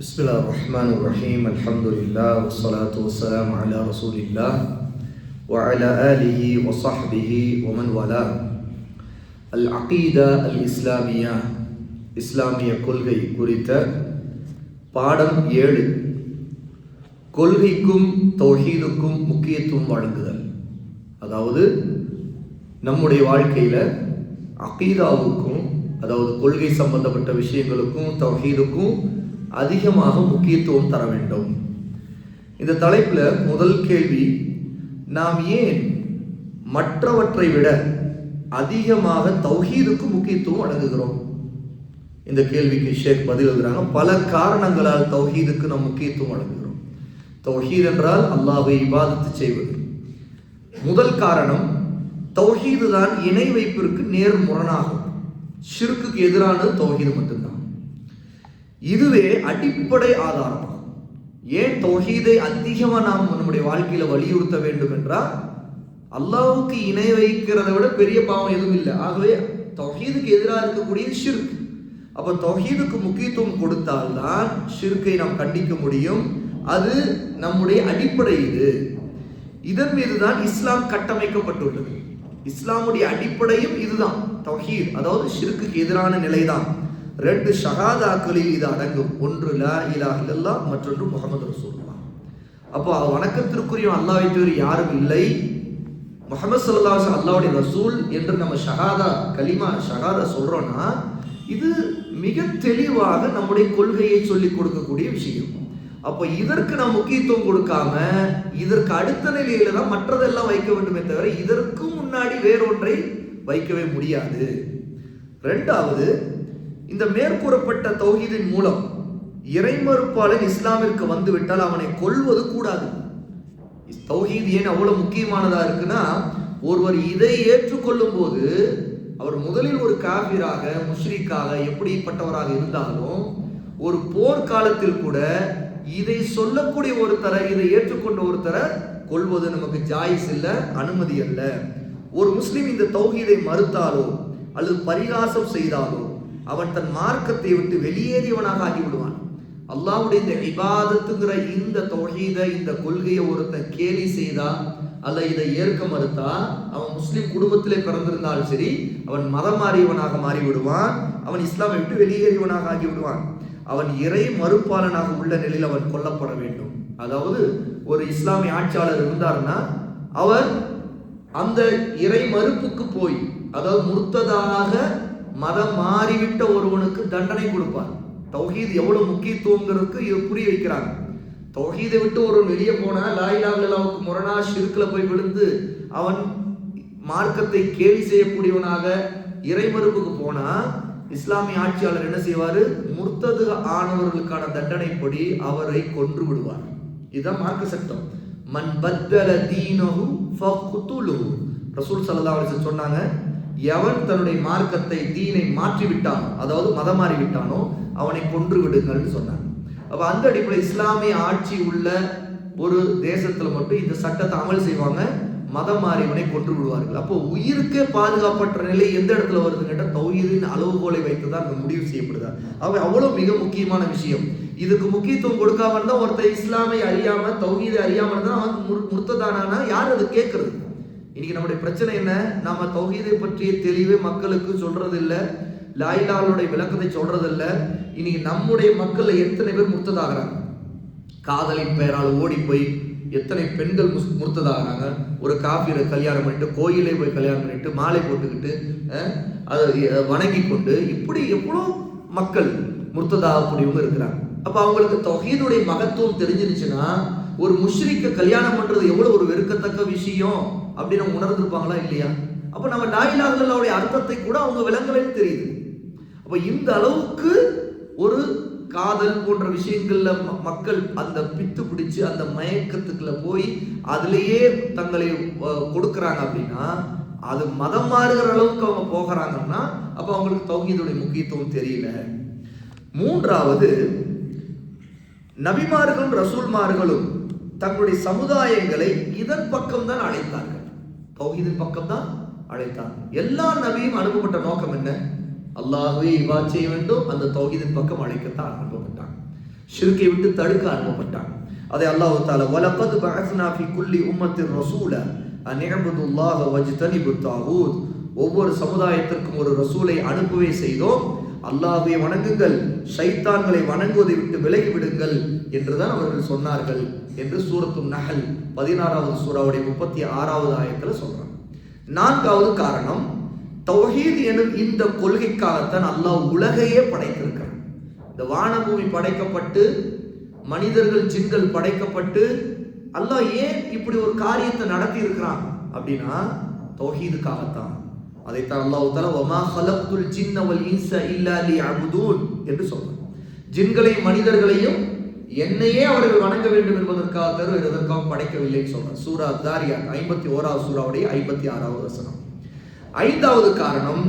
بسم الله الرحمن الرحيم الحمد لله والصلاة والسلام على رسول الله وعلى آله وصحبه ومن والاه العقيدة الإسلامية இஸ்லாமிய கொள்கை குறித்த பாடம் 7 கொள்கைக்கும் தௌஹீதுக்கும் முக்கியத்துவம் வழங்குதல். அதாவது நம்முடைய வாழ்க்கையில அகீதாவுக்கும், அதாவது கொள்கை சம்பந்தப்பட்ட விஷயங்களுக்கும் தௌஹீதுக்கும் அதிகமாக முக்கியத்துவம் தர வேண்டும். இந்த தலைப்புல முதல் கேள்வி, நாம் ஏன் மற்றவற்றை விட அதிகமாக தௌஹீதுக்கு முக்கியத்துவம் வழங்குகிறோம்? இந்த கேள்விக்கு ஷேக் பதில் எழுதுறாங்க, பல காரணங்களால் தௌஹீதுக்கு நாம் முக்கியத்துவம் வழங்குகிறோம். தௌஹீத் என்றால் அல்லாஹ்வை இபாதத்து செய்வது. முதல் காரணம், தௌஹீது தான் இணை வைப்பிற்கு நேர்முரணாகும். ஷிர்க்குக்கு எதிரானது தௌஹீது மட்டும்தான். இதுவே அடிப்படை ஆதாரமாகும். ஏன் தௌஹீதை அதிகமாக நாம் நம்முடைய வாழ்க்கையில வலியுறுத்த வேண்டும் என்றால், அல்லாஹ்வுக்கு இணை வைக்கிறதை விட பெரிய பாவம் எதுவும் இல்லை. ஆகவே தௌஹீதுக்கு எதிராக இருக்கக்கூடிய ஷிர்க். அப்ப தௌஹீதுக்கு முக்கியத்துவம் கொடுத்தால்தான் ஷிர்க்கை நாம் கண்டிக்க முடியும். அது நம்முடைய அடிப்படை. இதன் மீதுதான் இஸ்லாம் கட்டமைக்கப்பட்டுள்ளது. இஸ்லாமுடைய அடிப்படையும் இதுதான், தௌஹீத், அதாவது ஷிர்க்குக்கு எதிரான நிலைதான். 2 ஷஹாதாக்களில் இது அடங்கும். ஒன்று லா இலாஹ இல்லல்லாஹ், மற்றொன்று முஹம்மது ரசூலுல்லாஹ். அப்போ வணக்கத்திற்குரிய அல்லாஹ்வை தவிர யாரும் இல்லை, முஹம்மது ஸல்லல்லாஹு அலைஹி வஸல்லம் அல்லாஹ்வுடைய ரசூல் என்று நம்ம ஷஹாதா சொல்றோம்னா, இது மிக தெளிவாக நம்முடைய கொள்கையை சொல்லிக் கொடுக்கக்கூடிய விஷயம். அப்போ இதற்கு நாம் முக்கியத்துவம் கொடுக்காம இதற்கு அடுத்த நிலையில தான் மற்றதெல்லாம் வைக்க வேண்டுமே தவிர இதற்கு முன்னாடி வேறொன்றை வைக்கவே முடியாது. 2வது, இந்த மேற்கூறப்பட்ட தௌஹீதின் மூலம் இறைமறுப்பாளன் இஸ்லாமிற்கு வந்துவிட்டால் அவனை கொல்வது கூடாது. தௌஹீத் ஏன் அவ்வளவு முக்கியமானதா இருக்குன்னா, ஒருவர் இதை ஏற்றுக்கொள்ளும் போது அவர் முதலில் ஒரு காபிராக, முஷ்ரிக்காக, எப்படிப்பட்டவராக இருந்தாலும் ஒரு போர்க்காலத்தில் கூட இதை சொல்லக்கூடிய ஒருத்தரை, இதை ஏற்றுக்கொண்ட ஒருத்தரை கொல்வது நமக்கு ஜாயிஸ் இல்லை, அனுமதி அல்ல. ஒரு முஸ்லிம் இந்த தௌஹீதை மறுத்தாலோ அல்லது பரிகாசம் செய்தாலோ அவன் தன் மார்க்கத்தை விட்டு வெளியேறியவனாக ஆகிவிடுவான். அல்லாஹ்வுடைய இந்த இபாதத்துங்கிற இந்த தௌஹீதை, இந்த கொள்கையை ஒருத்தன் கேலி செய்தா அல்ல இதை ஏற்க மறுத்தா, அவன் முஸ்லிம் குடும்பத்திலே பிறந்திருந்தாலும் சரி, அவன் மதம் மாறியவனாக மாறிவிடுவான். அவன் இஸ்லாமை விட்டு வெளியேறியவனாக ஆகிவிடுவான். அவன் இறை மறுப்பாளனாக உள்ள நிலையில் அவன் கொல்லப்பட வேண்டும். அதாவது ஒரு இஸ்லாமிய ஆட்சியாளர் இருந்தார்னா அவர் அந்த இறை மறுப்புக்கு போய், அதாவது முர்த்ததாக மதம் மாறிவிட்ட ஒருவனுக்கு தண்டனை கொடுப்பார். தௌஹீத் எவ்வளவு முக்கியத்துவங்கிறதுக்கு இது புரிய வைக்கிறாங்க. தௌஹீதை விட்டு ஒரு வெளியே போனா, லா இலாஹ இல்லல்லாஹ்வுக்கு முரணா ஷிர்க்ல போய் விழுந்து அவன் மார்க்கத்தை கேலி செய்யக்கூடியவனாக இறை மறுப்புக்கு போனா, இஸ்லாமிய ஆட்சியாளர் என்ன செய்வாரு? முர்த்தது ஆனவர்களுக்கான தண்டனைப்படி அவரை கொன்று விடுவார். இதுதான் மார்க்க சட்டம். மன் பத்தல தீனஹு ஃபக்துலுஹு. ரசூல் ஸல்லல்லாஹு அலைஹி வஸல்லம் சொன்னாங்க, எவன் தன்னுடைய மார்க்கத்தை, தீனை மாற்றி விட்டானோ, அதாவது மதம் மாறி விட்டானோ, அவனை கொன்று விடுங்கள்னு சொன்னாங்க. அப்ப அந்த அடிப்படையில் இஸ்லாமிய ஆட்சி உள்ள ஒரு தேசத்துல மட்டும் இந்த சட்டத்தை அமல் செய்வாங்க. மதம் மாறியவனை கொன்று விடுவார்கள். அப்போ உயிருக்கே பாதுகாப்பற்ற நிலை எந்த இடத்துல வருதுன்னு கேட்டால் தௌஹீதின் அளவுகோலை வைத்துதான் அங்க முடிவு செய்யப்படுதா. அவ்வளவு மிக முக்கியமான விஷயம். இதுக்கு முக்கியத்துவம் கொடுக்காம இருந்தா, ஒருத்தர் இஸ்லாமை அறியாம, தௌஹீதை அறியாம இருந்தா அவன் முர்த்ததானா, யார் அது கேட்கறது? இன்னைக்கு நம்முடைய பிரச்சனை என்ன? நம்ம தௌஹீதை பற்றிய தெளிவே மக்களுக்கு சொல்றது இல்லை, லா இலாஹ்வுடைய விளக்கத்தை சொல்றது இல்லை. இன்னைக்கு நம்முடைய மக்கள்ல எத்தனை பேர் முர்த்ததாகிறாங்க? காதலின் பெயரால் ஓடி போய் எத்தனை பெண்கள் முர்த்ததாகிறாங்க. ஒரு காஃபிரை கல்யாணம் பண்ணிட்டு, கோயிலே போய் கல்யாணம் பண்ணிட்டு, மாலை போட்டுக்கிட்டு அதை வணங்கி கொண்டு, இப்படி எவ்வளோ மக்கள் முர்த்ததாகக்கூடியவங்க இருக்கிறாங்க. அப்ப அவங்களுக்கு தௌஹீதுடைய மகத்துவம் தெரிஞ்சிருச்சுன்னா, ஒரு முஷ்ரிக்க கல்யாணம் பண்றது எவ்வளவு ஒரு வெறுக்கத்தக்க விஷயம் அப்படின்னு உணர்ந்திருப்பாங்களா இல்லையா? அப்ப நம்ம லா இலாஹ இல்லல்லாஹ்வுடைய அர்த்தத்தை கூட அவங்க விளங்கலைன்னு தெரியுது. அப்ப இந்த அளவுக்கு ஒரு காதல் போன்ற விஷயங்கள்ல மக்கள் அந்த பித்து பிடிச்சு அந்த மயக்கத்துக்குள்ள போய் அதிலேயே தங்களை கொடுக்கறாங்க அப்படின்னா, அது மதம் மாறுகிற அளவுக்கு அவங்க போகிறாங்கன்னா, அப்ப அவங்களுக்கு தௌஹீதுடைய முக்கியத்துவம் தெரியல. 3வது, நபிமார்களும் ரசூல்மார்களும் தங்களுடைய சமுதாயங்களை இதன் பக்கம் தான் அழைத்தார்கள், தௌஹீதின் பக்கம் தான் அழைத்தார்கள். எல்லா நபியும் அனுப்பப்பட்ட நோக்கம் என்ன? அல்லாஹ்வை இபாதத் செய்ய வேண்டும், அந்த தௌஹீதின் பக்கம் அழைக்கத்தான் அனுப்பப்பட்டாங்க. ஷிர்கை விட்டு தடுக்க அனுப்பப்பட்டான். அதை அல்லாஹ் தஆலா வலகத் பஅஸ்னா ஃபீ குல்லி உம்மத்தின் ரசூலா அன் இஅ்புதுல்லாஹ வஜ்தனிபுத் தாகூத், ஒவ்வொரு சமுதாயத்திற்கும் ஒரு ரசூலை அனுப்பவே செய்தோம், அல்லாஹ்வை வணங்குங்கள், ஷைத்தான்களை வணங்குவதை விட்டு விலகி விடுங்கள் என்றுதான் அவர்கள் சொன்னார்கள் என்று சூரத்துன் நஹல் 16வது சூராவுடைய 36வது ஆயத்துல சொல்றாங்க. 4வது காரணம், தௌஹீத் எனும் இந்த கொள்கைக்காகத்தான் அல்லாஹ் உலகையே படைத்திருக்கிறான். இந்த வானபூமி படைக்கப்பட்டு மனிதர்கள் ஜின்கள் படைக்கப்பட்டு அல்லாஹ் ஏன் இப்படி ஒரு காரியத்தை நடத்தி இருக்கிறான் அப்படின்னா தௌஹீதுக்காகத்தான். அதைத்தான் அல்லாஹ் தஆலா வமா ஹலக்துல் ஜின்ன வல் இன்ஸ இல்லா லியஅபுதூன் என்று சொல்றான். ஜின்களையும் மனிதர்களையும் என்னையே அவர்கள் வணங்க வேண்டும் என்பதற்காக தவிர எதற்காக படைக்கவில்லைன்னு சொல்றான். சூரா தாரியாத் 51வது சூராவுடைய 56வது வசனம். 5வது காரணம்,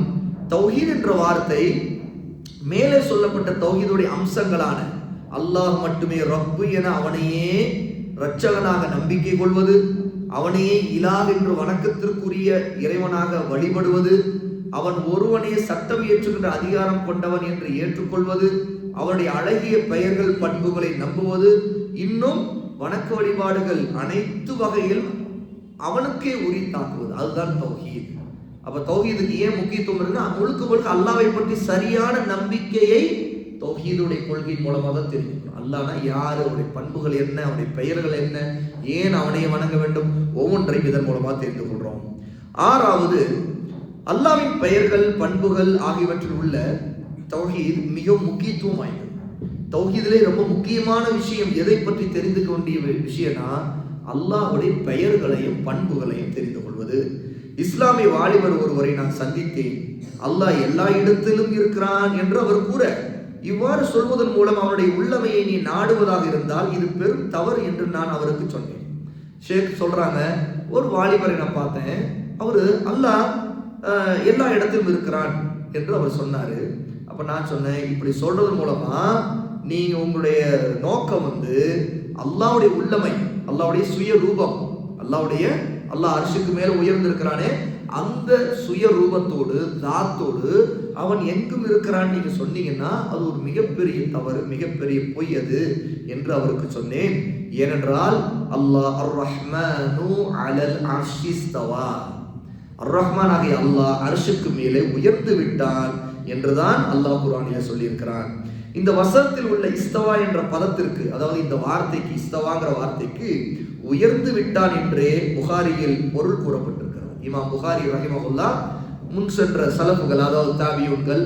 தௌஹீத் என்ற வார்த்தை மேலே சொல்லப்பட்ட தௌஹீதுடைய அம்சங்களான அல்லாஹ் மட்டுமே ரப்பு என அவனையே இரட்சகனாக நம்பிக்கை கொள்வது, அவனையே இலாஹ் என்று வணக்கத்திற்குரிய இறைவனாக வழிபடுவது, அவன் ஒருவனே சட்டம் இயற்றுகின்ற அதிகாரம் கொண்டவன் என்று ஏற்றுக்கொள்வது, அவனுடைய அழகிய பெயர்கள் பண்புகளை நம்புவது, இன்னும் வணக்க வழிபாடுகள் அனைத்து வகையில் அவனுக்கே உரித்தாக்குவது, அதுதான் தௌஹீத். அப்ப தௌஹீதுக்கு ஏன் முக்கியத்துவம் இருக்குன்னா முழுக்க முழுக்க அல்லாஹ்வை பற்றி சரியான நம்பிக்கையை தௌஹீதுடைய கொள்கையின் மூலமாக தான் தெரிஞ்சுக்கணும். அல்லாஹ்னா யாரு, அவருடைய பண்புகள் என்ன, அவருடைய பெயர்கள் என்ன, ஏன் அவனை வணங்க வேண்டும், ஒவ்வொன்றையும் இதன் மூலமாக தெரிந்து கொள்றோம். 6வது, அல்லாஹ்வின் பெயர்கள் பண்புகள் ஆகியவற்றில் உள்ள தௌஹீத் மிகவும் முக்கியத்துவம் வாய்ந்தது. தௌஹீதிலே ரொம்ப முக்கியமான விஷயம் எதை பற்றி தெரிந்து வேண்டிய விஷயம்னா அல்லாஹ்வுடைய பெயர்களையும் பண்புகளையும் தெரிந்து கொள்வது. இஸ்லாமிய வாலிபர் ஒருவரை நான் சந்தித்தேன், அல்லாஹ் எல்லா இடத்திலும் இருக்கிறான் என்று அவர் கூற, இவ்வாறு சொல்வதன் மூலம் அவருடைய உள்ளமையை நீ நாடுவதாக இருந்தால் இது பெரும் தவறு என்று நான் அவருக்கு சொன்னேன். ஷேக் சொல்றாங்க, ஒரு வாலிபரை நான் பார்த்தேன், அவரு அல்லாஹ் எல்லா இடத்திலும் இருக்கிறான் என்று அவர் சொன்னாரு. அப்ப நான் சொன்னேன், இப்படி சொல்றது மூலமா நீங்க உங்களுடைய நோக்கம் அல்லாஹ்வுடைய உள்ளமை, அல்லாஹ்வுடைய சுய ரூபம், அல்லாஹ் அர்ஷுக்கு மேல உயர்ந்திருக்கிறானே அந்த சுய ரூபத்தோடு தாத்தோடு அவன் எங்கும் இருக்கிறான் நீங்க சொன்னீங்கன்னா அது ஒரு மிகப்பெரிய தவறு, மிகப்பெரிய பொய் அது என்று அவருக்கு சொன்னேன். ஏனென்றால் அல்லாஹ் அர் ரஹ்மானு அலல் அர்ஷிஸ்தவா, அர் ரஹ்மான் ஆகிய அல்லாஹ் அர்ஷுக்கு மேலே உயர்ந்து விட்டான் என்றுதான் அல்லாஹ் குர்ஆனிலே சொல்லியிருக்கிறான். இந்த வசனத்தில் உள்ள இஸ்தவா என்ற பதத்திற்கு, அதாவது இந்த வார்த்தைக்கு, இஸ்தவாங்கிற வார்த்தைக்கு உயர்ந்து விட்டான் என்றே புகாரியில் பொருள் கூறப்பட்டிருக்கிறது. இமாம் புகாரி ரஹிமஹுல்லாஹ் முன் சென்ற சலஃபுகள், அதாவது தாபியூன்கள்,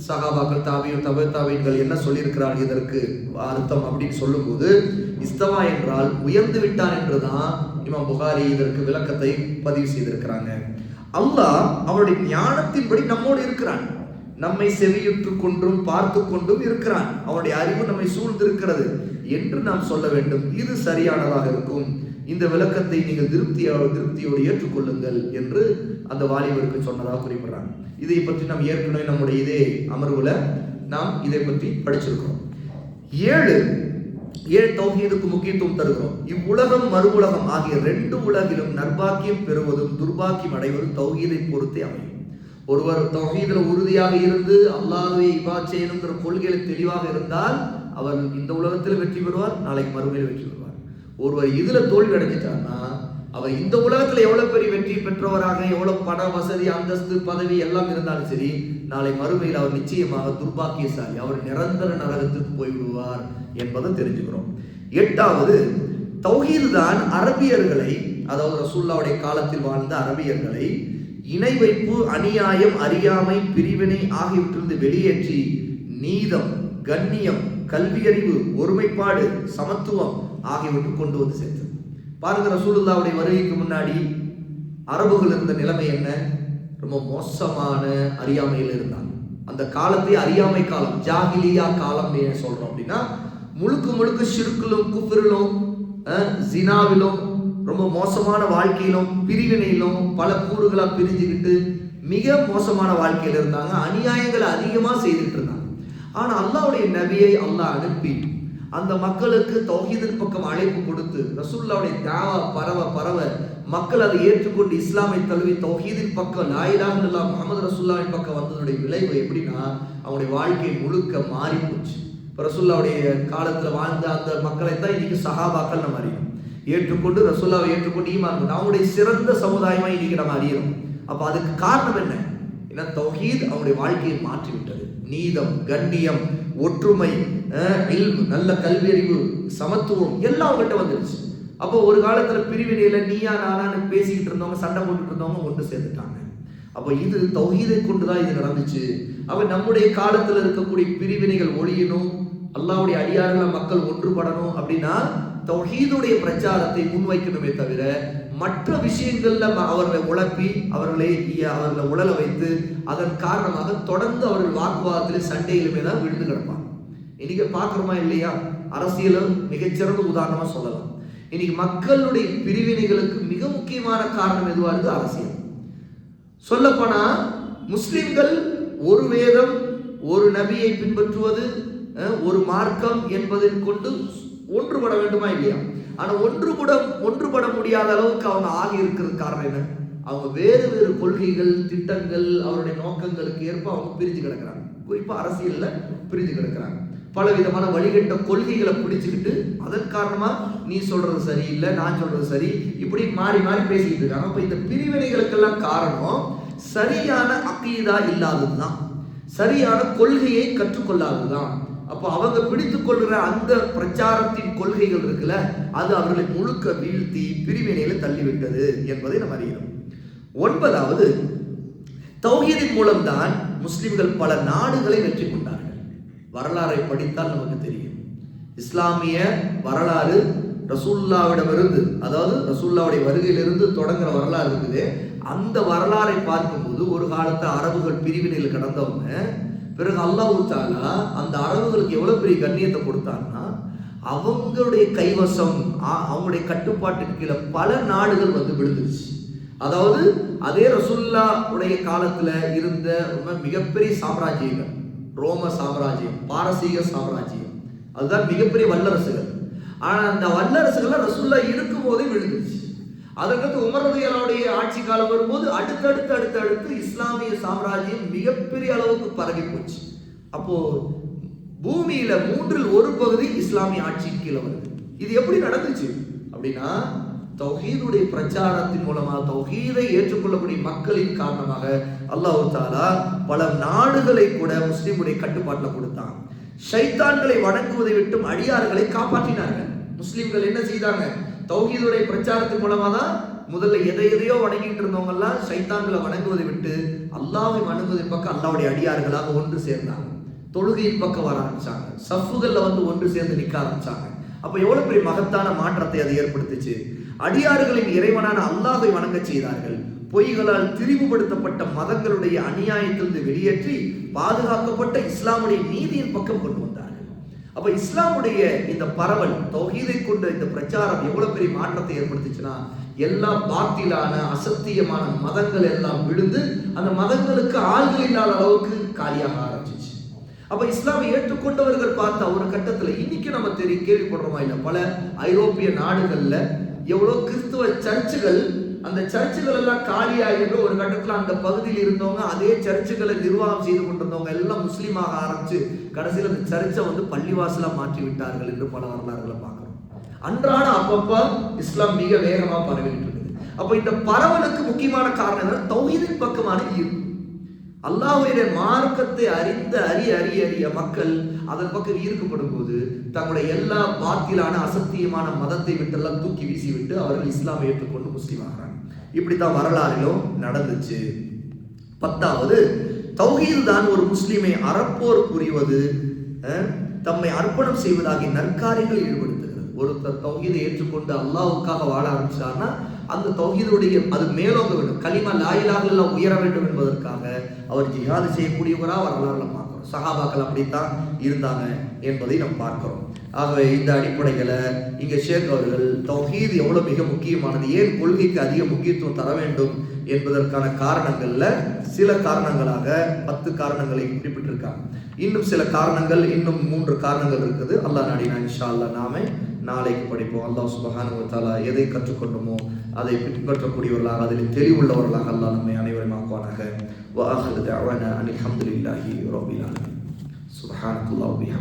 சஹாபாக்கள், தாபியூன்கள் என்ன சொல்லியிருக்கிறார்கள் இதற்கு அர்த்தம் அப்படின்னு சொல்லும்போது இஸ்தவா என்றால் உயர்ந்து விட்டான் என்றுதான் இமாம் புகாரி இதற்கு விளக்கத்தை பதிவு செய்திருக்கிறாங்க. அல்லாஹ் அவருடைய ஞானத்தின்படி நம்மோடு இருக்கிறான், நம்மை செவியுற்று கொண்டும் பார்த்து கொண்டும் இருக்கிறான், அவனுடைய அறிவு நம்மை சூழ்ந்திருக்கிறது என்று நாம் சொல்ல வேண்டும். இது சரியானதாக இருக்கும். இந்த விளக்கத்தை நீங்கள் திருப்தியோடு ஏற்றுக்கொள்ளுங்கள் என்று அந்த வாலிபருக்கு சொன்னதாக குறிப்பிடுறாங்க. இதை பற்றி நாம் ஏற்கனவே நம்முடைய இதே அமர்வுல நாம் இதை பற்றி படிச்சிருக்கிறோம். 7 தௌஹீதுக்கு முக்கியத்துவம் தருகிறோம். இவ்வுலகம் மறுவுலகம் ஆகிய 2 உலகிலும் நற்பாக்கியம் பெறுவதும் துர்பாக்கியம் அடைவதும் தௌஹீதை பொறுத்தே அமையும். ஒருவர் தௌஹீதில் உறுதியாக இருந்து அல்லாஹ்வை இபாதத் செய்யணுங்கிற கொள்கையில் தெளிவாக இருந்தால் அவர் இந்த உலகத்தில் வெற்றி பெறுவார், நாளைக்கு மறுமையில் வெற்றி பெறுவார். ஒருவர் இதுல தோல்வி அடைஞ்சிட்டார்னா அவர் இந்த உலகத்துல எவ்வளவு பெரிய வெற்றி பெற்றவராக, எவ்வளவு பண வசதி அந்தஸ்து பதவி எல்லாம் இருந்தாலும் சரி, நாளை மறுமையில் அவர் நிச்சயமாக துர்பாக்கியசாலி, அவர் நிரந்தர நரகத்துக்கு போய்விடுவார் என்பதை தெரிஞ்சுக்கிறோம். 8வது, தௌஹீது தான் அரபியர்களை, அதாவது ரசூலுல்லாஹ்வுடைய காலத்தில் வாழ்ந்த அரபியர்களை இணை வைப்பு, அநியாயம், அறியாமை, பிரிவினை ஆகியவற்றிலிருந்து வெளியேற்றி நீதம், கண்ணியம், கல்வியறிவு, ஒருமைப்பாடு, சமத்துவம் ஆகியவற்றை கொண்டு வந்து சேர்த்தது. பாருங்க, ரசூலுல்லாஹ்வுடைய வருகைக்கு முன்னாடி அரபுகள் இருந்த நிலைமை என்ன? ரொம்ப மோசமான அறியாமையில் இருந்தாங்க. அந்த காலத்தை அறியாமை காலம், ஜாஹிலியா காலம் ஏன் சொல்றோம் அப்படின்னா முழுக்க ஷிர்கிலும் குஃப்ரிலும் ஜினாவிலும் ரொம்ப மோசமான வாழ்க்கையிலும் பிரிவினையிலும் பல கூறுகளா பிரிஞ்சுக்கிட்டு மிக மோசமான வாழ்க்கையில் இருந்தாங்க. அநியாயங்களை அதிகமா செய்துட்டு இருந்தாங்க. ஆனா அல்லாஹ்வுடைய நபியை அல்லாஹ் அனுப்பி அந்த மக்களுக்கு தௌஹீதின் பக்கம் அழைப்பு கொடுத்து ரசூலுல்லாஹ்வுடைய தாவா பரவ மக்கள் அதை ஏற்றுக்கொண்டு இஸ்லாமை தழுவி தௌஹீதின் பக்கம் லா இலாஹ இல்லல்லாஹ் முஹம்மது ரசூலுல்லாஹ்வின் பக்கம் வந்ததுடைய விளைவு எப்படின்னா அவங்களுடைய வாழ்க்கை முழுக்க மாறி போச்சு. ரசூலுல்லாவுடைய காலத்துல வாழ்ந்த அந்த மக்களை தான் இன்னைக்கு சஹாபாக்கள் நம்ம அறியணும். ஏற்றுக்கொண்டு ரசூலுல்லாவை ஏற்றுக்கொண்டு ஈமான் கொண்டு அவங்களுடைய சிறந்த சமுதாயமா இன்னைக்கு நம்ம அறியணும். அப்ப அதுக்கு காரணம் என்ன? ஏன்னா தௌஹீத் அவங்களுடைய வாழ்க்கையை மாற்றி விட்டது. நீதம், கண்ணியம், ஒற்றுமை, நல்ல கல்வியறிவு, சமத்துவம் எல்லாம் அவங்கள்ட்ட வந்துருச்சு. அப்போ ஒரு காலத்துல பிரிவினையில நீயா நானான்னு பேசிக்கிட்டு இருந்தவங்க, சண்டை போட்டுட்டு இருந்தவங்க ஒன்று சேர்ந்துட்டாங்க. அப்போ இது தௌஹீதை கொண்டுதான் இது நடந்துச்சு. அப்ப நம்முடைய காலத்துல இருக்கக்கூடிய பிரிவினைகள் ஒழியணும், அல்லாஹ்வுடைய அடியார்கள் மக்கள் ஒன்றுபடணும் அப்படின்னா தௌஹீதுடைய பிரச்சாரத்தை முன்வைக்கணுமே தவிர மற்ற விஷயங்கள்ல அவர்களை உழப்பி அவர்களை உழல வைத்து அதன் காரணமாக தொடர்ந்து அவர்கள் வாக்குவாதத்திலே சண்டையிலுமே தான் விழுந்து கிடப்பாங்க. இன்னைக்கு பார்க்கிறோமா இல்லையா? அரசியலும் மிகச்சிறந்த உதாரணமா சொல்லலாம். இன்னைக்கு மக்களுடைய பிரிவினைகளுக்கு மிக முக்கியமான காரணம் எதுவா இருக்கு? அரசியல். சொல்லப்போனா முஸ்லிம்கள் ஒரு வேதம், ஒரு நபியை பின்பற்றுவது, ஒரு மார்க்கம் என்பதில் கொண்டு ஒன்றுபட வேண்டுமா இல்லையா? ஆனா ஒன்றுபட முடியாத அளவுக்கு அவங்க ஆகி இருக்கிறது காரணம் என்ன? அவங்க வேறு வேறு கொள்கைகள், திட்டங்கள், அவருடைய நோக்கங்களுக்கு ஏற்ப அவங்க பிரிஞ்சு கிடக்கிறாங்க. குறிப்பா அரசியல்ல பிரிஞ்சு கிடக்கிறாங்க. பல விதமான வழிகட்ட கொள்கைகளை பிடிச்சுக்கிட்டு அதன் காரணமா நீ சொல்றது சரி இல்லை, நான் சொல்றது சரி, இப்படி மாறி மாறி பேசிக்கிட்டு இருக்காங்க. அப்ப இந்த பிரிவினைகளுக்கெல்லாம் காரணம் சரியான அகீதா இல்லாததுதான், சரியான கொள்கையை கற்றுக்கொள்ளாததுதான். அப்போ அவங்க பிடித்துக் கொள்கிற அந்த பிரச்சாரத்தின் கொள்கைகள் இருக்குல்ல, அது அவர்களை முழுக்க வீழ்த்தி பிரிவினையில தள்ளிவிட்டது என்பதை நம்ம அறியணும். 9வது, தௌஹீதின் மூலம்தான் முஸ்லிம்கள் பல நாடுகளை வெற்றி கொண்டார்கள். வரலாறை படித்தால் நமக்கு தெரியும். இஸ்லாமிய வரலாறு ரசூலுல்லாவிடமிருந்து, அதாவது ரசூலுல்லாவுடைய வருகையிலிருந்து தொடங்குற வரலாறு இருக்குது. அந்த வரலாறை பார்க்கும்போது ஒரு காலத்து அரபுகள் பிரிவினையில் கடந்தவங்க, பிறகு அல்லாஹ் தஆலா அந்த அரபுகளுக்கு எவ்வளவு பெரிய கண்ணியத்தை கொடுத்தாங்கன்னா அவங்களுடைய கைவசம், அவங்களுடைய கட்டுப்பாட்டுக்கு கீழே பல நாடுகள் வந்து விழுந்துருச்சு. அதாவது அதே ரசூலுல்லாஹ்வுடைய காலத்துல இருந்த மிகப்பெரிய சாம்ராஜ்யங்கள், ரோம சாம்ராஜ்யம், பாரசீக சாம்ராஜ்யம், அதுதான் மிகப்பெரிய வல்லரசுகள். ஆனா அந்த வல்லரசுகள் ரசூலுல்லாஹ் இருக்கும் போதே விழுந்துருச்சு. அதற்கு உமர் ரலியல்லாஹுடைய ஆட்சி காலம் வரும்போது அடுத்தடுத்து இஸ்லாமிய சாம்ராஜ்யம் மிகப்பெரிய அளவுக்கு பரவி போச்சு. அப்போ பூமியில 1/3 பகுதி இஸ்லாமிய ஆட்சியின் கீழே வருது. இது எப்படி நடந்துச்சு அப்படின்னா தௌஹீதுடைய பிரச்சாரத்தின் மூலமாக, தௌஹீதை ஏற்றுக்கொள்ளக்கூடிய மக்களின் காரணமாக அல்லாஹ் தஆலா பல நாடுகளை கூட முஸ்லிமுடைய கட்டுப்பாட்டில் கொடுத்தான். ஷைத்தான்களை வணங்குவதை விட்டும் அடியார்களை காப்பாற்றினார்கள். முஸ்லிம்கள் என்ன செய்தாங்க? தௌஹீதுடைய பிரச்சாரத்தின் மூலமா தான் முதல்ல எதையோ வணங்கிட்டு இருந்தவங்க எல்லாம் ஷைத்தான்களை வணங்குவதை விட்டு அல்லாஹ்வை வணங்குவதன் பக்கம் அல்லாஹ்வுடைய அடியார்களாக ஒன்று சேர்ந்தாங்க. தொழுகையின் பக்கம் வர ஆரம்பிச்சாங்க. சஃப்புகள்ல வந்து ஒன்று சேர்ந்து நிற்க ஆரம்பிச்சாங்க. அப்ப எவ்வளவு பெரிய மகத்தான மாற்றத்தை அது ஏற்படுத்துச்சு. அடியார்களின் இறைவனான அல்லாஹ்வை வணங்க செய்தார்கள். பொய்களால் திரிவுபடுத்தப்பட்ட மதங்களுடைய அநியாயத்திலிருந்து வெளியேற்றி பாதுகாக்கப்பட்ட இஸ்லாமுடைய நீதியின் பக்கம் கொண்டு வந்தார்கள். அப்ப இஸ்லாமுடைய இந்த பரவல், தௌஹீதை கொண்ட இந்த பிரச்சாரம் எவ்வளவு பெரிய மாற்றத்தை ஏற்படுத்துச்சுன்னா, எல்லா பாத்திலான அசத்தியமான மதங்கள் எல்லாம் விழுந்து அந்த மதங்களுக்கு ஆள்கள் இல்லாத அளவுக்கு காலியாக ஆரம்பிச்சிச்சு. அப்ப இஸ்லாமை ஏற்றுக்கொண்டவர்கள் பார்த்த ஒரு கட்டத்துல, இன்னைக்கு நம்ம கேள்விப்படுறோமா இல்ல, பல ஐரோப்பிய நாடுகள்ல எவ்வளவு கிறிஸ்துவ சர்ச்சுகள், அந்த சர்ச்சுகள் எல்லாம் காலியாகின்ற ஒரு கட்டத்துல அந்த பகுதியில் இருந்தவங்க அதே சர்ச்சுகளை நிர்வாகம் செய்து கொண்டிருந்தவங்க எல்லாம் முஸ்லீமாக ஆரம்பிச்சு கடைசியில் அந்த சர்ச்சை வந்து பள்ளிவாசலா மாற்றி விட்டார்கள் என்று பல வரலாறுகளை பார்க்கிறோம். அன்றாட அப்பப்ப இஸ்லாம் மிக வேகமா பரவிட்டு இருக்குது. அப்ப இந்த பரவலுக்கு முக்கியமான காரணம் என்ன? தௌஹீதின் பக்கமான ஈர்ப்பு. அல்லாஹ்வுடைய மார்க்கத்தை அறிய மக்கள் அதன் பக்கம் ஈர்க்கப்படும் போது தங்களுடைய எல்லா பாத்திலான அசத்தியமான மதத்தை விட்டெல்லாம் தூக்கி வீசிவிட்டு அவர்கள் இஸ்லாமை ஏற்றுக்கொண்டு முஸ்லீம் ஆகிறாங்க. இப்படித்தான் வரலாறிலும் நடந்துச்சு. 10வது, தௌஹீது தான் ஒரு முஸ்லிமை அறப்போர் புரிவது, தம்மை அர்ப்பணம் செய்வதாகிய நற்காரியங்களில் ஈடுபடுத்துகிறது. ஒருத்தர் தௌஹீதை ஏற்றுக்கொண்டு அல்லாஹ்வுக்காக வாழ ஆரம்பிச்சார்னா அந்த தௌஹீதுடைய அது மேலோங்க வேண்டும், கலிமா லா இலாஹ இல்லல்லாஹ் உயர வேண்டும் என்பதற்காக அவர் ஜிஹாது செய்யக்கூடியவரா வரலாறுல பார்க்கிறோம். சஹாபாக்கள் அப்படித்தான் இருந்தாங்க என்பதை நாம் பார்க்கிறோம். ஆகவே இந்த அடிப்படைகளை இங்க ஷேக் அவர்கள் தௌஹீது எவ்வளவு மிக முக்கியமானது, ஏன் கொள்கைக்கு அதிக முக்கியத்துவம் தர வேண்டும் என்பதற்கான காரணங்கள்ல சில காரணங்களாக 10 காரணங்களை குறிப்பிட்டிருக்காங்க. இன்னும் சில காரணங்கள், இன்னும் 3 காரணங்கள் இருக்குது. அல்லாஹ் நாடினா இன்ஷா அல்லாஹ் நாமே நாளைக்கு படிப்போம். அல்லாஹ் சுப்ஹானஹு வ தஆலா எதை கற்றுக்கொண்டோமோ அதை பின்பற்றக்கூடியவர்களாக, அதில் தெளிவுள்ளவர்களாக அல்லாஹ் நம்மை அனைவரும் ஆக்குவானாக. வ ஆகிரு தஅவானா அனில் ஹம்துலில்லாஹி ரப்பில் ஆலமீன். சுப்ஹானல்லாஹி வ பிஹம்திஹி.